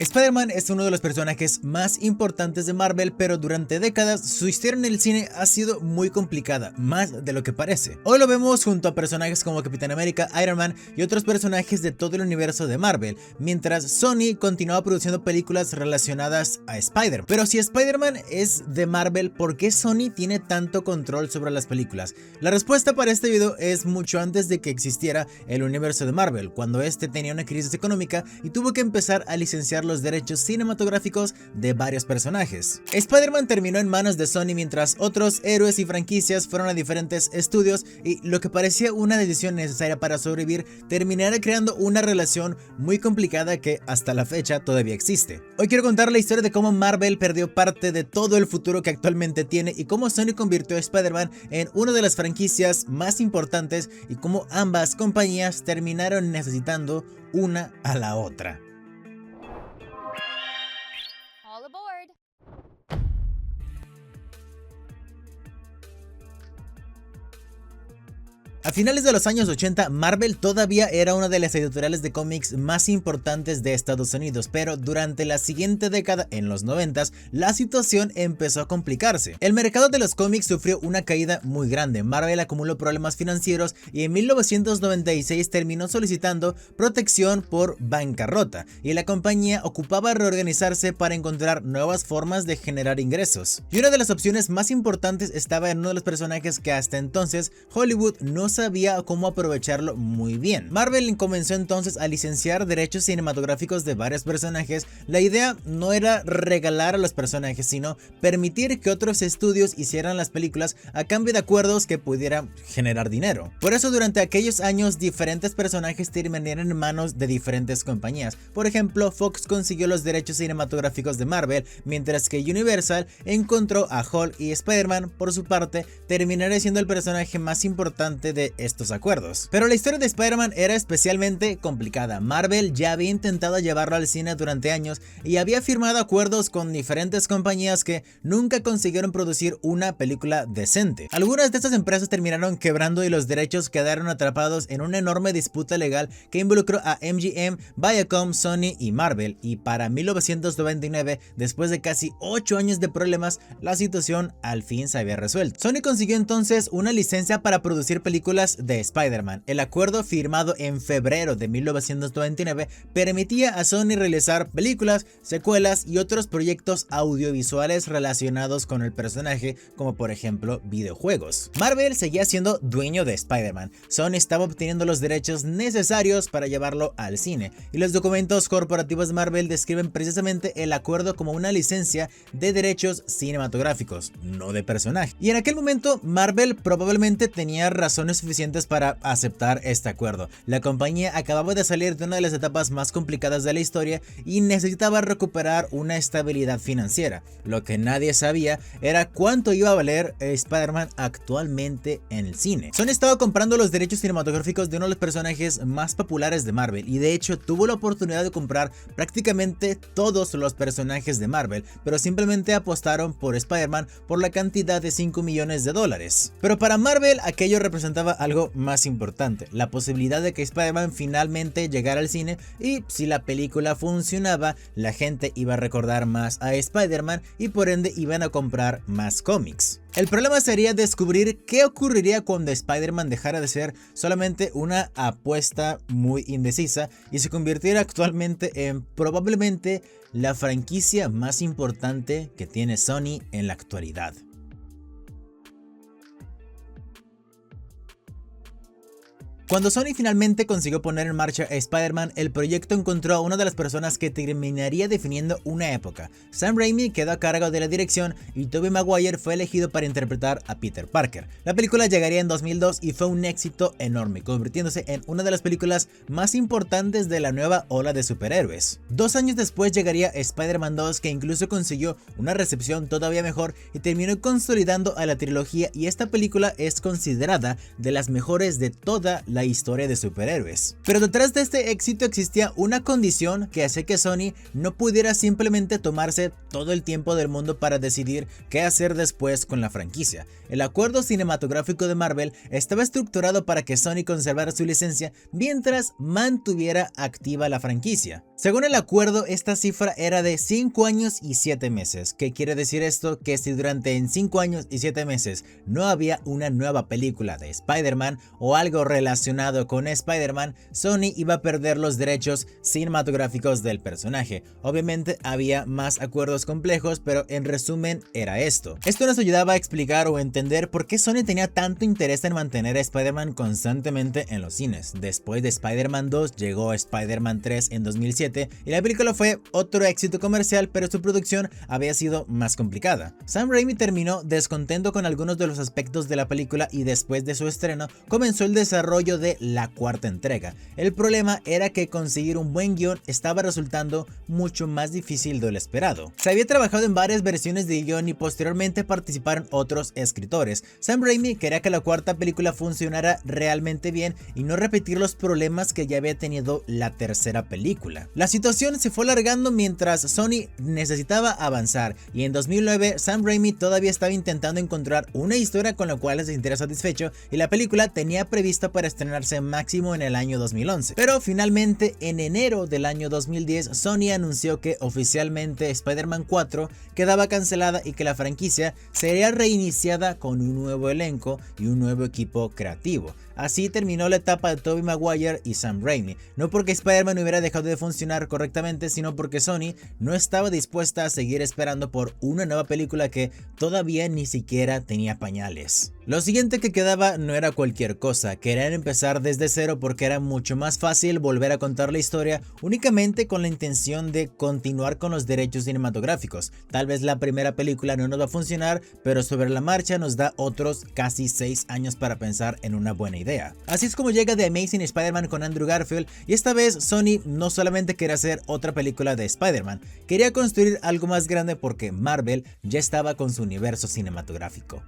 Spider-Man es uno de los personajes más importantes de Marvel, pero durante décadas su historia en el cine ha sido muy complicada, más de lo que parece. Hoy lo vemos junto a personajes como Capitán América, Iron Man y otros personajes de todo el universo de Marvel, mientras Sony continúa produciendo películas relacionadas a Spider-Man. Pero si Spider-Man es de Marvel, ¿por qué Sony tiene tanto control sobre las películas? La respuesta para este video es mucho antes de que existiera el universo de Marvel, cuando este tenía una crisis económica y tuvo que empezar a licenciar los derechos cinematográficos de varios personajes. Spider-Man terminó en manos de Sony mientras otros héroes y franquicias fueron a diferentes estudios y lo que parecía una decisión necesaria para sobrevivir terminará creando una relación muy complicada que hasta la fecha todavía existe. Hoy quiero contar la historia de cómo Marvel perdió parte de todo el futuro que actualmente tiene y cómo Sony convirtió a Spider-Man en una de las franquicias más importantes y cómo ambas compañías terminaron necesitando una a la otra. All aboard. A finales de los años 80, Marvel todavía era una de las editoriales de cómics más importantes de Estados Unidos, pero durante la siguiente década, en los 90s, la situación empezó a complicarse. El mercado de los cómics sufrió una caída muy grande, Marvel acumuló problemas financieros y en 1996 terminó solicitando protección por bancarrota, y la compañía ocupaba reorganizarse para encontrar nuevas formas de generar ingresos. Y una de las opciones más importantes estaba en uno de los personajes que hasta entonces Hollywood no sabía cómo aprovecharlo muy bien. Marvel comenzó entonces a licenciar derechos cinematográficos de varios personajes. La idea no era regalar a los personajes, sino permitir que otros estudios hicieran las películas a cambio de acuerdos que pudieran generar dinero. Por eso durante aquellos años diferentes personajes terminaron en manos de diferentes compañías. Por ejemplo, Fox consiguió los derechos cinematográficos de Marvel, mientras que Universal encontró a Hulk, y Spider-Man por su parte terminará siendo el personaje más importante de estos acuerdos. Pero la historia de Spider-Man era especialmente complicada. Marvel ya había intentado llevarlo al cine durante años y había firmado acuerdos con diferentes compañías que nunca consiguieron producir una película decente. Algunas de estas empresas terminaron quebrando y los derechos quedaron atrapados en una enorme disputa legal que involucró a MGM, Viacom, Sony y Marvel, y para 1999, después de casi 8 años de problemas, la situación al fin se había resuelto. Sony consiguió entonces una licencia para producir películas de Spider-Man. El acuerdo firmado en febrero de 1999 permitía a Sony realizar películas, secuelas y otros proyectos audiovisuales relacionados con el personaje, como por ejemplo videojuegos. Marvel seguía siendo dueño de Spider-Man. Sony estaba obteniendo los derechos necesarios para llevarlo al cine, y los documentos corporativos de Marvel describen precisamente el acuerdo como una licencia de derechos cinematográficos, no de personaje. Y en aquel momento Marvel probablemente tenía razones suficientes para aceptar este acuerdo. La compañía acababa de salir de una de las etapas más complicadas de la historia y necesitaba recuperar una estabilidad financiera. Lo que nadie sabía era cuánto iba a valer Spider-Man actualmente en el cine. Sony estaba comprando los derechos cinematográficos de uno de los personajes más populares de Marvel, y de hecho tuvo la oportunidad de comprar prácticamente todos los personajes de Marvel, pero simplemente apostaron por Spider-Man por la cantidad de $5 millones. Pero para Marvel aquello representaba algo más importante, la posibilidad de que Spider-Man finalmente llegara al cine, y si la película funcionaba, la gente iba a recordar más a Spider-Man y por ende iban a comprar más cómics. El problema sería descubrir qué ocurriría cuando Spider-Man dejara de ser solamente una apuesta muy indecisa y se convirtiera actualmente en probablemente la franquicia más importante que tiene Sony en la actualidad. Cuando Sony finalmente consiguió poner en marcha a Spider-Man, el proyecto encontró a una de las personas que terminaría definiendo una época. Sam Raimi quedó a cargo de la dirección y Tobey Maguire fue elegido para interpretar a Peter Parker. La película llegaría en 2002 y fue un éxito enorme, convirtiéndose en una de las películas más importantes de la nueva ola de superhéroes. 2 años después llegaría Spider-Man 2, que incluso consiguió una recepción todavía mejor y terminó consolidando a la trilogía, y esta película es considerada de las mejores de toda la la historia de superhéroes. Pero detrás de este éxito existía una condición que hacía que Sony no pudiera simplemente tomarse todo el tiempo del mundo para decidir qué hacer después con la franquicia. El acuerdo cinematográfico de Marvel estaba estructurado para que Sony conservara su licencia mientras mantuviera activa la franquicia. Según el acuerdo, esta cifra era de 5 años y 7 meses. ¿Qué quiere decir esto? Que si durante 5 años y 7 meses no había una nueva película de Spider-Man o algo relacionado con Spider-Man, Sony iba a perder los derechos cinematográficos del personaje. Obviamente había más acuerdos complejos, pero en resumen era esto. Esto nos ayudaba a explicar o entender por qué Sony tenía tanto interés en mantener a Spider-Man constantemente en los cines. Después de Spider-Man 2 llegó Spider-Man 3 en 2007 y la película fue otro éxito comercial, pero su producción había sido más complicada. Sam Raimi terminó descontento con algunos de los aspectos de la película y después de su estreno comenzó el desarrollo de la cuarta entrega. El problema era que conseguir un buen guión estaba resultando mucho más difícil de lo esperado. Se había trabajado en varias versiones de guión y posteriormente participaron otros escritores. Sam Raimi quería que la cuarta película funcionara realmente bien y no repetir los problemas que ya había tenido la tercera película. La situación se fue alargando mientras Sony necesitaba avanzar y en 2009 Sam Raimi todavía estaba intentando encontrar una historia con la cual se sintiera satisfecho y la película tenía prevista para estrenarse máximo en el año 2011. Pero finalmente en enero del año 2010 Sony anunció que oficialmente Spider-Man 4 quedaba cancelada y que la franquicia sería reiniciada con un nuevo elenco y un nuevo equipo creativo. Así terminó la etapa de Tobey Maguire y Sam Raimi, no porque Spider-Man hubiera dejado de funcionar correctamente, sino porque Sony no estaba dispuesta a seguir esperando por una nueva película que todavía ni siquiera tenía pañales. Lo siguiente que quedaba no era cualquier cosa, querían empezar desde cero porque era mucho más fácil volver a contar la historia únicamente con la intención de continuar con los derechos cinematográficos. Tal vez la primera película no nos va a funcionar, pero sobre la marcha nos da otros casi 6 años para pensar en una buena idea. Así es como llega The Amazing Spider-Man con Andrew Garfield y esta vez Sony no solamente quería hacer otra película de Spider-Man, quería construir algo más grande porque Marvel ya estaba con su universo cinematográfico.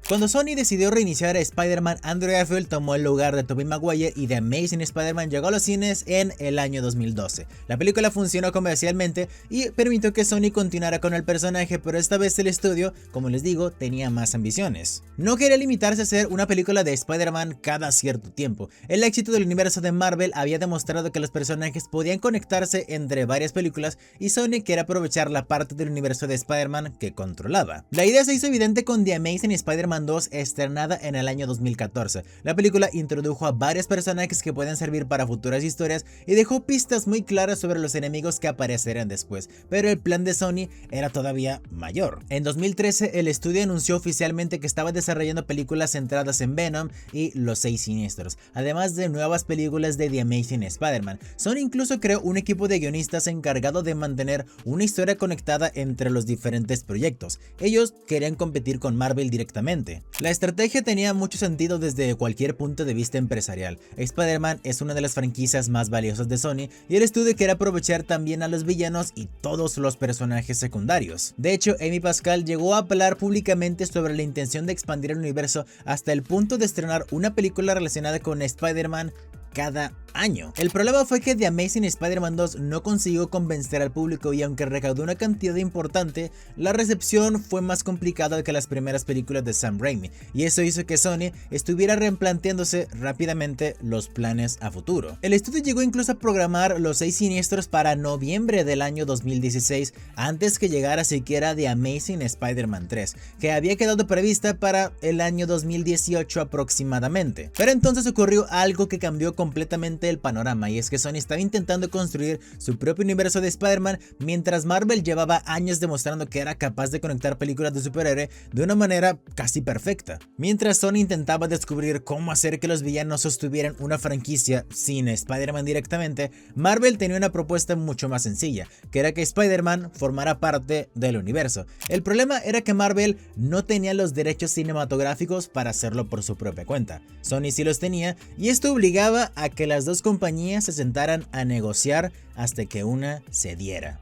Cuando Sony decidió reiniciar a Spider-Man, Andrew Garfield tomó el lugar de Tobey Maguire y The Amazing Spider-Man llegó a los cines en el año 2012. La película funcionó comercialmente y permitió que Sony continuara con el personaje, pero esta vez el estudio, como les digo, tenía más ambiciones. No quería limitarse a hacer una película de Spider-Man cada cierto tiempo. El éxito del universo de Marvel había demostrado que los personajes podían conectarse entre varias películas y Sony quería aprovechar la parte del universo de Spider-Man que controlaba. La idea se hizo evidente con The Amazing Spider-Man 2 estrenada en el año 2014. La película introdujo a varios personajes que pueden servir para futuras historias y dejó pistas muy claras sobre los enemigos que aparecerían después, pero el plan de Sony era todavía mayor. En 2013 el estudio anunció oficialmente que estaba desarrollando películas centradas en Venom y los 6 Siniestros, además de nuevas películas de The Amazing Spider-Man. Sony incluso creó un equipo de guionistas encargado de mantener una historia conectada entre los diferentes proyectos. Ellos querían competir con Marvel directamente. La estrategia tenía mucho sentido desde cualquier punto de vista empresarial. Spider-Man es una de las franquicias más valiosas de Sony y el estudio quería aprovechar también a los villanos y todos los personajes secundarios. De hecho, Amy Pascal llegó a hablar públicamente sobre la intención de expandir el universo hasta el punto de estrenar una película relacionada con Spider-Man cada año. El problema fue que The Amazing Spider-Man 2 no consiguió convencer al público y aunque recaudó una cantidad importante, la recepción fue más complicada que las primeras películas de Sam Raimi y eso hizo que Sony estuviera replanteándose rápidamente los planes a futuro. El estudio llegó incluso a programar los 6 Siniestros para noviembre del año 2016 antes que llegara siquiera The Amazing Spider-Man 3, que había quedado prevista para el año 2018 aproximadamente. Pero entonces ocurrió algo que cambió completamente el panorama y es que Sony estaba intentando construir su propio universo de Spider-Man mientras Marvel llevaba años demostrando que era capaz de conectar películas de superhéroe de una manera casi perfecta. Mientras Sony intentaba descubrir cómo hacer que los villanos sostuvieran una franquicia sin Spider-Man directamente, Marvel tenía una propuesta mucho más sencilla, que era que Spider-Man formara parte del universo. El problema era que Marvel no tenía los derechos cinematográficos para hacerlo por su propia cuenta. Sony sí los tenía y esto obligaba a que las dos compañías se sentaran a negociar hasta que una cediera.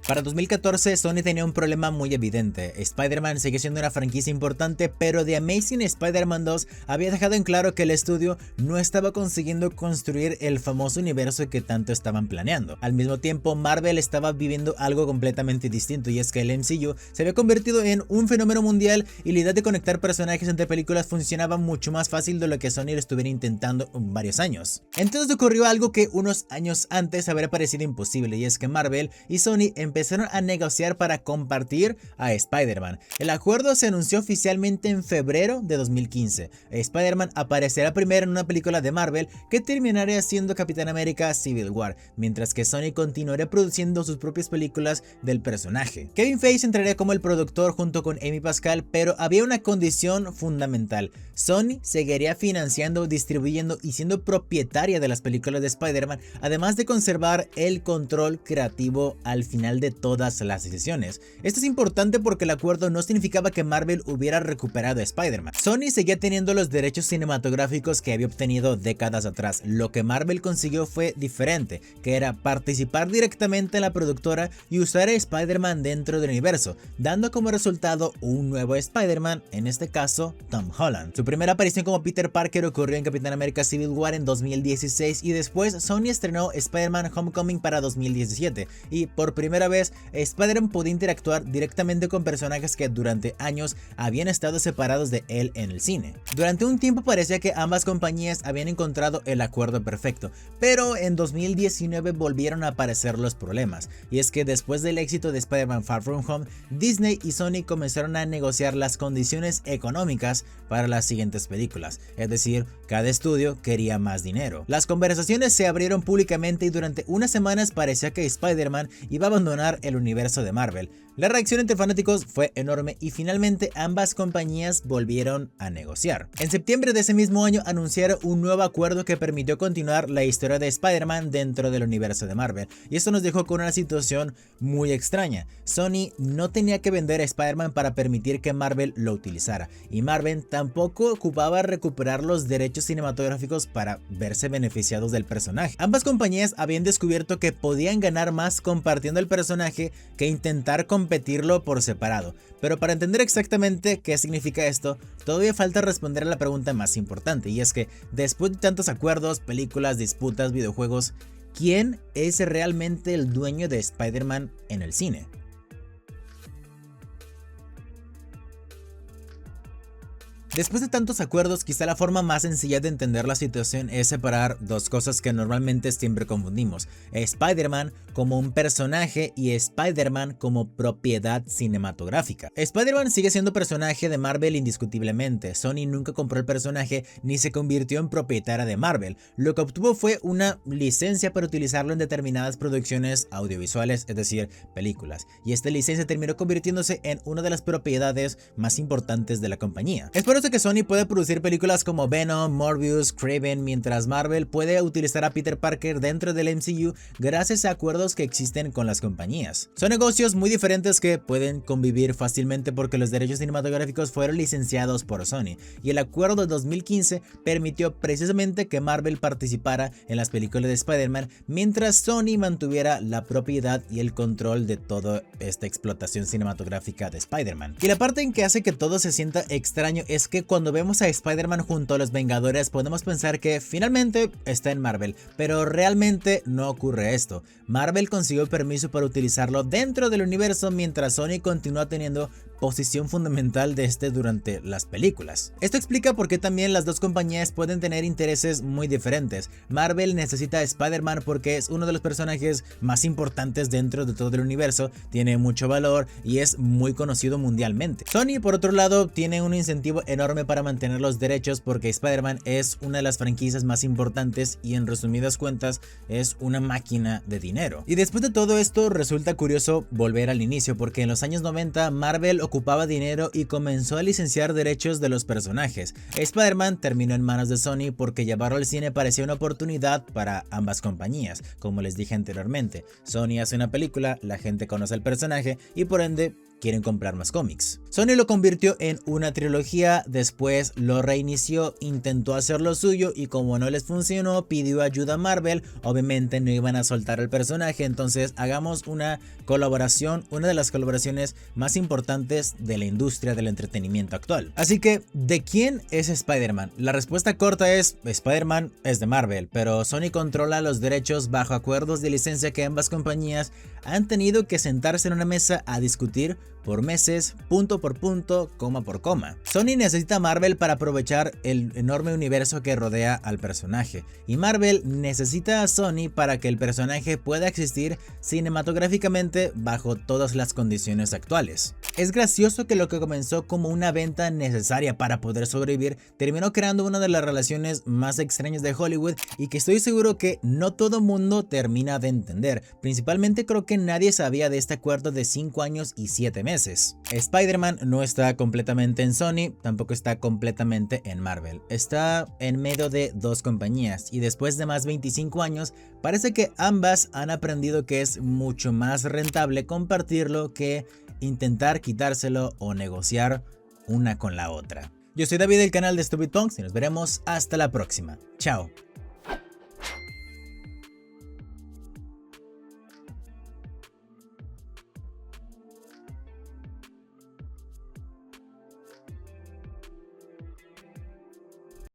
Para 2014, Sony tenía un problema muy evidente. Spider-Man sigue siendo una franquicia importante, pero The Amazing Spider-Man 2 había dejado en claro que el estudio no estaba consiguiendo construir el famoso universo que tanto estaban planeando. Al mismo tiempo, Marvel estaba viviendo algo completamente distinto, y es que el MCU se había convertido en un fenómeno mundial y la idea de conectar personajes entre películas funcionaba mucho más fácil de lo que Sony lo estuviera intentando varios años. Entonces ocurrió algo que unos años antes habría parecido imposible, y es que Marvel y Sony empezaron a negociar para compartir a Spider-Man. El acuerdo se anunció oficialmente en febrero de 2015. Spider-Man aparecerá primero en una película de Marvel que terminaría siendo Capitán América Civil War, mientras que Sony continuaría produciendo sus propias películas del personaje. Kevin Feige entraría como el productor junto con Amy Pascal, pero había una condición fundamental: Sony seguiría financiando, distribuyendo y siendo propietaria de las películas de Spider-Man, además de conservar el control creativo al final de todas las decisiones. Esto es importante porque el acuerdo no significaba que Marvel hubiera recuperado a Spider-Man. Sony seguía teniendo los derechos cinematográficos que había obtenido décadas atrás. Lo que Marvel consiguió fue diferente, que era participar directamente en la productora y usar a Spider-Man dentro del universo, dando como resultado un nuevo Spider-Man, en este caso Tom Holland. Su primera aparición como Peter Parker ocurrió en Capitán América Civil War en 2016, y después Sony estrenó Spider-Man Homecoming para 2017, y por primera vez Spider-Man podía interactuar directamente con personajes que durante años habían estado separados de él en el cine. Durante un tiempo parecía que ambas compañías habían encontrado el acuerdo perfecto, pero en 2019 volvieron a aparecer los problemas, y es que después del éxito de Spider-Man Far From Home, Disney y Sony comenzaron a negociar las condiciones económicas para las siguientes películas, es decir, cada estudio quería más dinero. Las conversaciones se abrieron públicamente y durante unas semanas parecía que Spider-Man iba a abandonar el universo de Marvel. La reacción entre fanáticos fue enorme y finalmente ambas compañías volvieron a negociar. En septiembre de ese mismo año anunciaron un nuevo acuerdo que permitió continuar la historia de Spider-Man dentro del universo de Marvel, y esto nos dejó con una situación muy extraña. Sony no tenía que vender a Spider-Man para permitir que Marvel lo utilizara, y Marvel tampoco ocupaba recuperar los derechos cinematográficos para verse beneficiados del personaje. Ambas compañías habían descubierto que podían ganar más compartiendo el personaje que intentar competirlo por separado, pero para entender exactamente qué significa esto, todavía falta responder a la pregunta más importante, y es que después de tantos acuerdos, películas, disputas, videojuegos, ¿quién es realmente el dueño de Spider-Man en el cine? Después de tantos acuerdos, quizá la forma más sencilla de entender la situación es separar dos cosas que normalmente siempre confundimos: Spider-Man como un personaje y Spider-Man como propiedad cinematográfica. Spider-Man sigue siendo personaje de Marvel indiscutiblemente. Sony nunca compró el personaje ni se convirtió en propietaria de Marvel. Lo que obtuvo fue una licencia para utilizarlo en determinadas producciones audiovisuales, es decir, películas, y esta licencia terminó convirtiéndose en una de las propiedades más importantes de la compañía. Es por eso que Sony puede producir películas como Venom, Morbius, Kraven, mientras Marvel puede utilizar a Peter Parker dentro del MCU gracias a acuerdos que existen con las compañías. Son negocios muy diferentes que pueden convivir fácilmente porque los derechos cinematográficos fueron licenciados por Sony, y el acuerdo de 2015 permitió precisamente que Marvel participara en las películas de Spider-Man mientras Sony mantuviera la propiedad y el control de toda esta explotación cinematográfica de Spider-Man. Y la parte en que hace que todo se sienta extraño es que cuando vemos a Spider-Man junto a los Vengadores podemos pensar que finalmente está en Marvel, pero realmente no ocurre esto. Marvel consiguió permiso para utilizarlo dentro del universo mientras Sony continúa teniendo posición fundamental de este durante las películas. Esto explica por qué también las dos compañías pueden tener intereses muy diferentes. Marvel necesita a Spider-Man porque es uno de los personajes más importantes dentro de todo el universo, tiene mucho valor y es muy conocido mundialmente. Sony, por otro lado, tiene un incentivo enorme para mantener los derechos porque Spider-Man es una de las franquicias más importantes y, en resumidas cuentas, es una máquina de dinero. Y después de todo esto resulta curioso volver al inicio, porque en los años 90 Marvel ocupaba dinero y comenzó a licenciar derechos de los personajes. Spider-Man terminó en manos de Sony porque llevarlo al cine parecía una oportunidad para ambas compañías. Como les dije anteriormente, Sony hace una película, la gente conoce al personaje y por ende quieren comprar más cómics. Sony lo convirtió en una trilogía, después lo reinició, intentó hacer lo suyo y como no les funcionó, pidió ayuda a Marvel. Obviamente no iban a soltar al personaje, entonces hagamos una colaboración, una de las colaboraciones más importantes de la industria del entretenimiento actual. Así que, ¿de quién es Spider-Man? La respuesta corta es: Spider-Man es de Marvel, pero Sony controla los derechos bajo acuerdos de licencia que ambas compañías han tenido que sentarse en una mesa a discutir por meses, punto por punto, coma por coma. Sony necesita a Marvel para aprovechar el enorme universo que rodea al personaje, y Marvel necesita a Sony para que el personaje pueda existir cinematográficamente bajo todas las condiciones actuales. Es gracioso que lo que comenzó como una venta necesaria para poder sobrevivir terminó creando una de las relaciones más extrañas de Hollywood y que estoy seguro que no todo mundo termina de entender. Principalmente creo que nadie sabía de este acuerdo de 5 años y 7 meses. Spider-Man no está completamente en Sony, tampoco está completamente en Marvel. Está en medio de dos compañías y después de más 25 años parece que ambas han aprendido que es mucho más rentable compartirlo que intentar quitárselo o negociar una con la otra. Yo soy David del canal de Stupid Punks y nos veremos hasta la próxima. Chao.